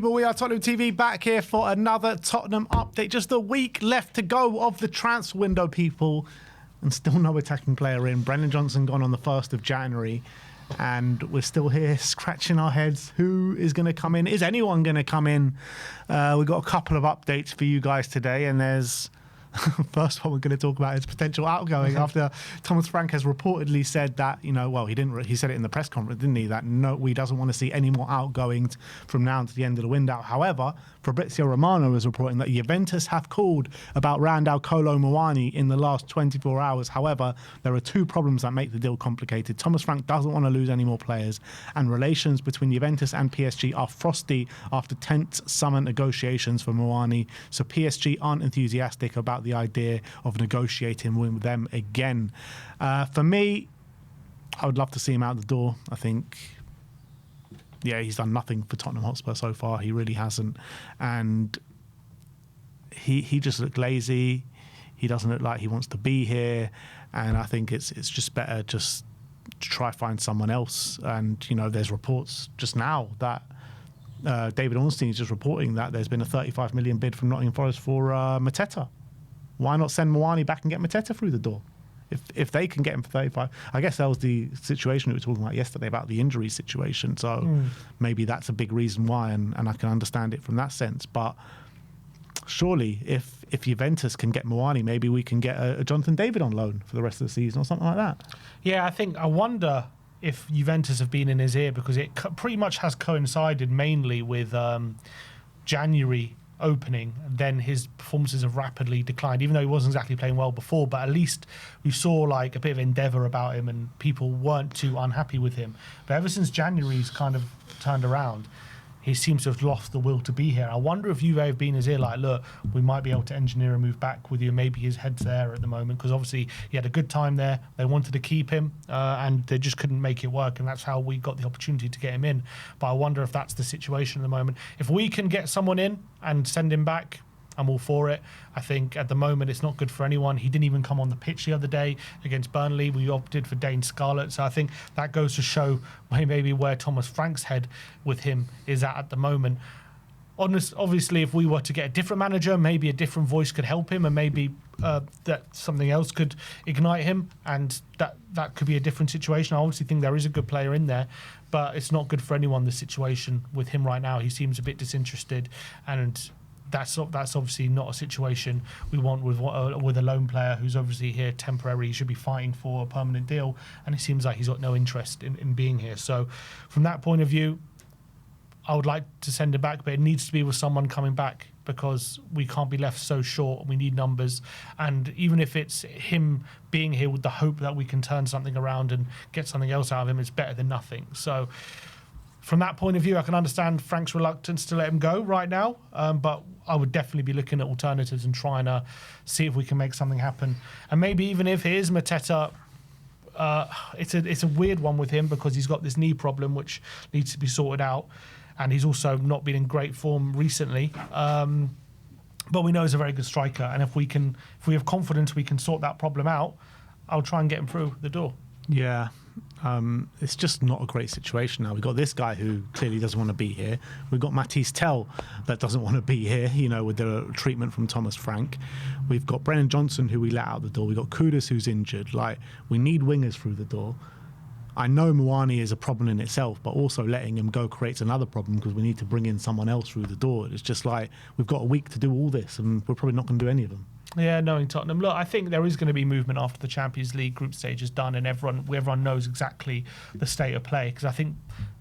But we are Tottenham TV back here for another Tottenham update. Just a week left to go of the transfer window, people. And still no attacking player in. Brennan Johnson gone on the 1st of January. And we're still here scratching our heads. Who is going to come in? Is anyone going to come in? We've got a couple of updates for you guys today. And there's... First one we're going to talk about is potential outgoing after Thomas Frank has reportedly said that, he said it in the press conference, didn't he, that no, we doesn't want to see any more outgoings from now to the end of the window. However, Fabrizio Romano is reporting that Juventus have called about Randall Kolo Muani in the last 24 hours. However, there are two problems that make the deal complicated. Thomas Frank doesn't want to lose any more players, and relations between Juventus and PSG are frosty after tense summer negotiations for Muani. So PSG aren't enthusiastic about the idea of negotiating with them again. For me, I would love to see him out the door. I think, he's done nothing for Tottenham Hotspur so far. He really hasn't. And he just looked lazy. He doesn't look like he wants to be here. And I think it's just better just to try find someone else. And, there's reports just now that David Ornstein is just reporting that there's been a 35 million bid from Nottingham Forest for Mateta. Why not send Muani back and get Mateta through the door? If they can get him for 35, I guess that was the situation we were talking about yesterday about the injury situation. So maybe that's a big reason why, and I can understand it from that sense. But surely, if Juventus can get Muani, maybe we can get a Jonathan David on loan for the rest of the season or something like that. Yeah, I wonder if Juventus have been in his ear, because it pretty much has coincided mainly with January opening, then his performances have rapidly declined, even though he wasn't exactly playing well before. But at least we saw like a bit of endeavour about him, and people weren't too unhappy with him. But ever since January's kind of turned around, he seems to have lost the will to be here. I wonder if Juve have been in his ear, like, look, we might be able to engineer a move back with you. Maybe his head's there at the moment, because obviously he had a good time there. They wanted to keep him, and they just couldn't make it work, and that's how we got the opportunity to get him in. But I wonder if that's the situation at the moment. If we can get someone in and send him back, I'm all for it. I think at the moment it's not good for anyone. He didn't even come on the pitch the other day against Burnley. We opted for Dane Scarlett. So I think that goes to show maybe where Thomas Frank's head with him is at the moment. Obviously, if we were to get a different manager, maybe a different voice could help him, and maybe that something else could ignite him, and that could be a different situation. I obviously think there is a good player in there, but it's not good for anyone, the situation with him right now. He seems a bit disinterested, and that's obviously not a situation we want with a lone player who's obviously here temporary. He should be fighting for a permanent deal, and it seems like he's got no interest in being here. So from that point of view, I would like to send him back, but it needs to be with someone coming back, because we can't be left so short. We need numbers, and even if it's him being here with the hope that we can turn something around and get something else out of him, it's better than nothing. So from that point of view, I can understand Frank's reluctance to let him go right now, but I would definitely be looking at alternatives and trying to see if we can make something happen. And maybe even if it is Mateta, it's a weird one with him, because he's got this knee problem which needs to be sorted out, and he's also not been in great form recently. But we know he's a very good striker, and if we have confidence we can sort that problem out, I'll try and get him through the door. Yeah. It's just not a great situation now. We've got this guy who clearly doesn't want to be here. We've got Matisse Tell that doesn't want to be here, with the treatment from Thomas Frank. We've got Brennan Johnson, who we let out the door. We've got Kudus, who's injured. Like, we need wingers through the door. I know Muani is a problem in itself, but also letting him go creates another problem, because we need to bring in someone else through the door. It's just like, we've got a week to do all this, and we're probably not going to do any of them. Yeah, knowing Tottenham. Look, I think there is going to be movement after the Champions League group stage is done, and everyone knows exactly the state of play, because I think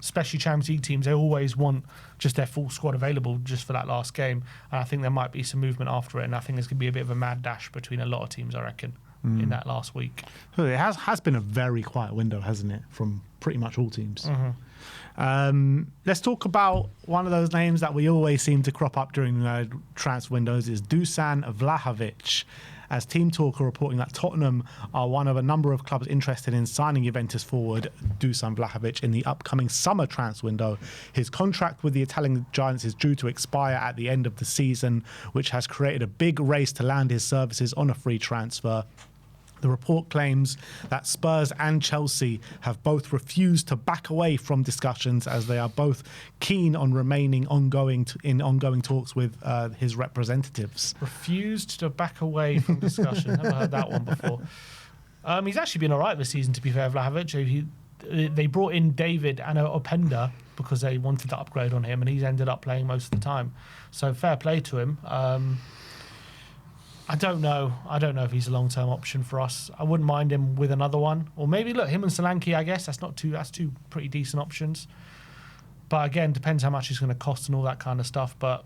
especially Champions League teams, they always want just their full squad available just for that last game, and I think there might be some movement after it, and I think there's going to be a bit of a mad dash between a lot of teams, I reckon, in that last week. It has been a very quiet window, hasn't it, from pretty much all teams. Let's talk about one of those names that we always seem to crop up during transfer windows, is Dusan Vlahovic. As Team Talk are reporting that Tottenham are one of a number of clubs interested in signing Juventus forward Dusan Vlahovic in the upcoming summer transfer window. His contract with the Italian Giants is due to expire at the end of the season, which has created a big race to land his services on a free transfer. The report claims that Spurs and Chelsea have both refused to back away from discussions, as they are both keen on remaining in ongoing talks with his representatives. Refused to back away from discussion. Never heard that one before. He's actually been all right this season, to be fair, Vlahovic. They brought in David and Openda because they wanted to upgrade on him, and he's ended up playing most of the time. So fair play to him. I don't know if he's a long-term option for us. I wouldn't mind him with another one, or maybe him and Solanke. I guess that's two pretty decent options. But again, depends how much he's going to cost and all that kind of stuff. But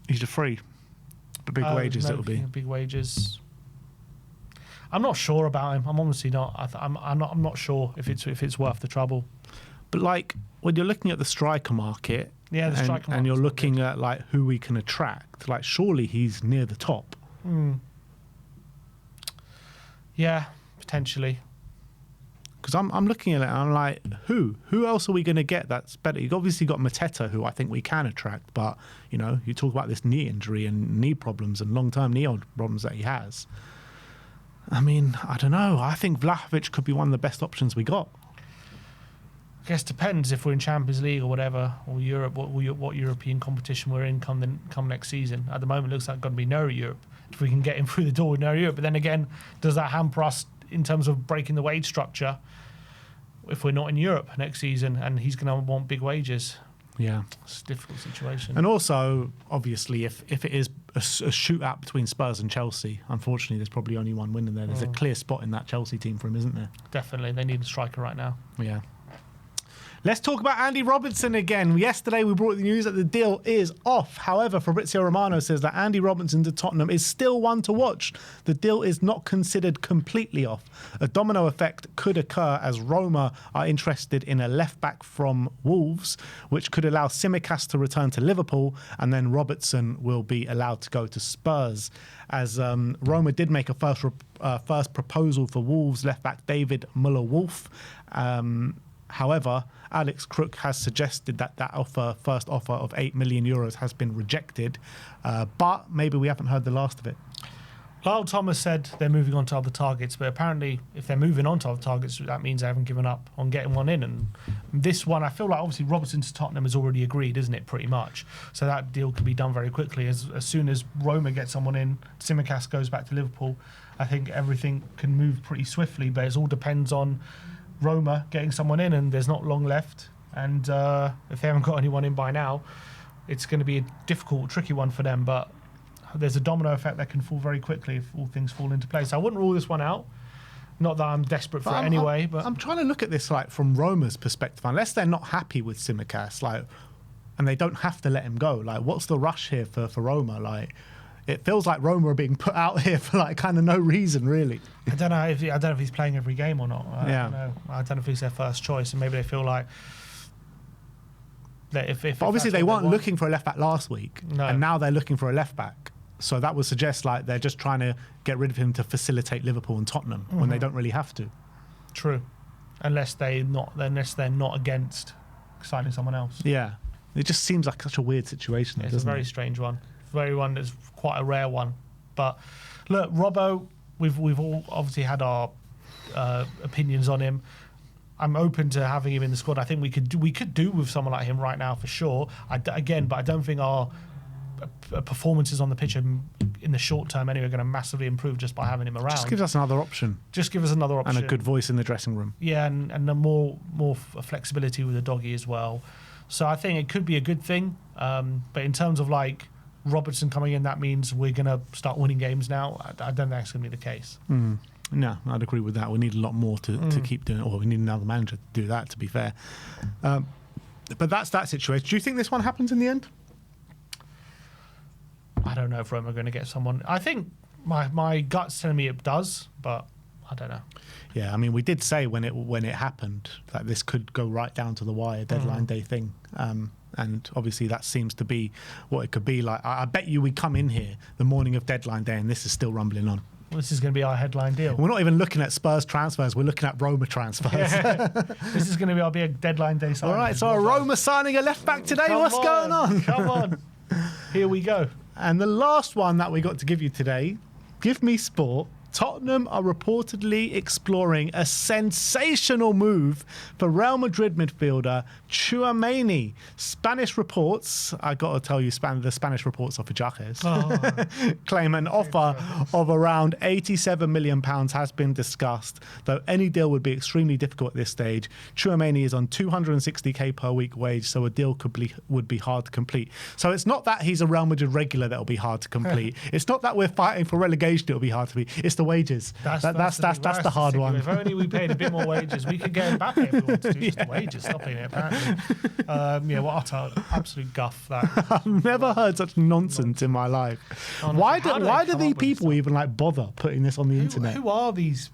he's a free, but big wages it'll be. Big wages. I'm not sure about him. I'm honestly not. I'm not sure if it's worth the trouble. But like when you're looking at the striker market, yeah, the striker market, and you're looking at like who we can attract, like surely he's near the top. Yeah, potentially. Because I'm looking at it and I'm like, who else are we going to get that's better? You've obviously got Mateta, who I think we can attract, but you talk about this knee injury and knee problems and long-term knee problems that he has. I mean, I don't know. I think Vlahovic could be one of the best options we got. I guess depends if we're in Champions League or whatever, or Europe, what European competition we're in come next season. At the moment, it looks like it's going to be no Europe. If we can get him through the door with no Europe, but then again, does that hamper us in terms of breaking the wage structure if we're not in Europe next season and he's going to want big wages? Yeah, it's a difficult situation. And also, obviously, if it is a shootout between Spurs and Chelsea, unfortunately, there's probably only one winner there. There's a clear spot in that Chelsea team for him, isn't there? Definitely, they need a striker right now. Yeah. Let's talk about Andy Robertson again. Yesterday, we brought the news that the deal is off. However, Fabrizio Romano says that Andy Robertson to Tottenham is still one to watch. The deal is not considered completely off. A domino effect could occur as Roma are interested in a left-back from Wolves, which could allow Tsimikas to return to Liverpool, and then Robertson will be allowed to go to Spurs. As Roma did make a first proposal for Wolves left-back David Muller-Wolf. However, Alex Crook has suggested that first offer of €8 million has been rejected, but maybe we haven't heard the last of it. Lyle Thomas said they're moving on to other targets, but apparently if they're moving on to other targets, that means they haven't given up on getting one in. And this one, I feel like obviously Robertson to Tottenham is already agreed, isn't it, pretty much? So that deal can be done very quickly. As soon as Roma gets someone in, Tsimikas goes back to Liverpool, I think everything can move pretty swiftly, but it all depends on Roma getting someone in, and there's not long left, and if they haven't got anyone in by now, it's going to be a difficult, tricky one for them. But there's a domino effect that can fall very quickly if all things fall into place. I wouldn't rule this one out. Not that I'm desperate for it anyway, but I'm trying to look at this like from Roma's perspective. Unless they're not happy with Tsimikas, and they don't have to let him go. Like, what's the rush here for Roma? Like, it feels like Roma are being put out here for like kind of no reason, really. I don't know if he's playing every game or not. I don't know if he's their first choice, and maybe they feel like that if obviously they weren't looking for a left back last week, and now they're looking for a left back. So that would suggest like they're just trying to get rid of him to facilitate Liverpool and Tottenham when they don't really have to. True, unless they're not against signing someone else. Yeah, it just seems like such a weird situation. It's a very strange one. Very one that's quite a rare one. But look, Robbo, we've all obviously had our opinions on him. I'm open to having him in the squad. I think we could do with someone like him right now for sure. But I don't think our performances on the pitch in the short term anyway are going to massively improve just by having him around. Just give us another option. And a good voice in the dressing room. Yeah, and more flexibility with the doggy as well. So I think it could be a good thing. But in terms of like Robertson coming in, that means we're going to start winning games now. I don't think that's going to be the case. No, I'd agree with that. We need a lot more to keep doing, or we need another manager to do that, to be fair. But that's that situation. Do you think this one happens in the end? I don't know if Roma are going to get someone. I think my gut's telling me it does, but I don't know. Yeah, I mean, we did say when it happened that this could go right down to the wire, deadline day thing. And obviously that seems to be what it could be like. I bet you we come in here the morning of deadline day and this is still rumbling on. Well, this is going to be our headline deal. We're not even looking at Spurs transfers. We're looking at Roma transfers. Yeah. This is going to be our big deadline day signing. All right, so Roma signing a left-back today. What's going on? Come on. Here we go. And the last one that we got to give you today, Give Me Sport Tottenham are reportedly exploring a sensational move for Real Madrid midfielder Tchouaméni. Spanish reports, I got to tell you, the Spanish reports of Fajajes, claim an offer of around £87 million has been discussed, though any deal would be extremely difficult at this stage. Tchouaméni is on 260k per week wage, so a deal would be hard to complete. So it's not that he's a Real Madrid regular that'll be hard to complete. It's not that we're fighting for relegation it'll be hard to beat. It's the wages. That's the hard one. If only we paid a bit more wages, we could get Mbappe if we wanted to. Just the wages, stop paying it apparently. What utter absolute guff that is. I've never heard such nonsense in my life. Honestly, why do these people even bother putting this on the internet? Who are these?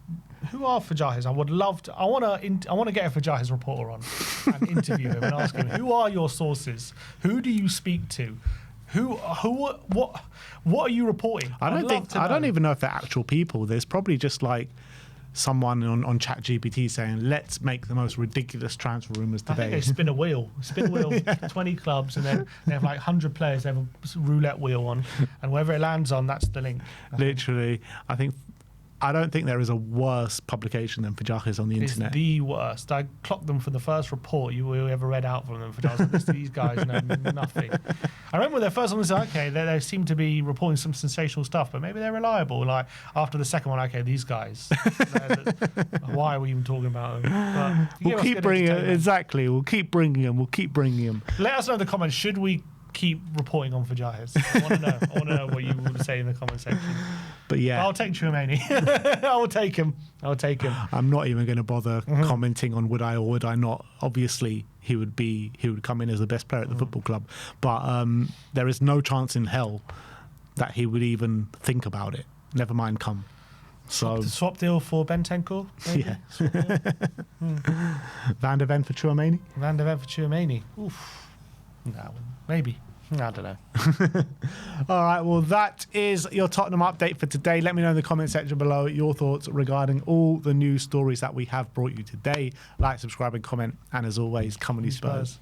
Who are Fajajes? I would love to. I want to get a Fajajes reporter on and interview him and ask him, who are your sources? Who do you speak to? What are you reporting? I don't even know if they're actual people. There's probably just someone on ChatGPT saying, let's make the most ridiculous transfer rumours today. I think they spin a wheel, 20 clubs, and then they have 100 players. They have a roulette wheel on, and wherever it lands on, that's the link. Literally, I don't think there is a worse publication than Fajajes on the internet. It's the worst. I clocked them for the first report you ever read out from them. Fajajes, these guys know nothing. I remember when their first one was okay, they seem to be reporting some sensational stuff, but maybe they're reliable. After the second one, okay, these guys. Why are we even talking about them? We'll keep bringing them. Exactly. We'll keep bringing them. Let us know in the comments. Should we keep reporting on Fajajes? I want to know what you would say in the comment section. But yeah, I'll take Tchouaméni. I will take him. I'm not even going to bother commenting on would I or would I not. Obviously, he would come in as the best player at the football club. But there is no chance in hell that he would even think about it. Never mind come. So swap deal for Bentancur? Yeah. Van der Ven for Tchouaméni? Oof. No, maybe. I don't know. All right, well, that is your Tottenham update for today. Let me know in the comment section below your thoughts regarding all the news stories that we have brought you today. Like, subscribe, and comment. And as always, come on, you Spurs.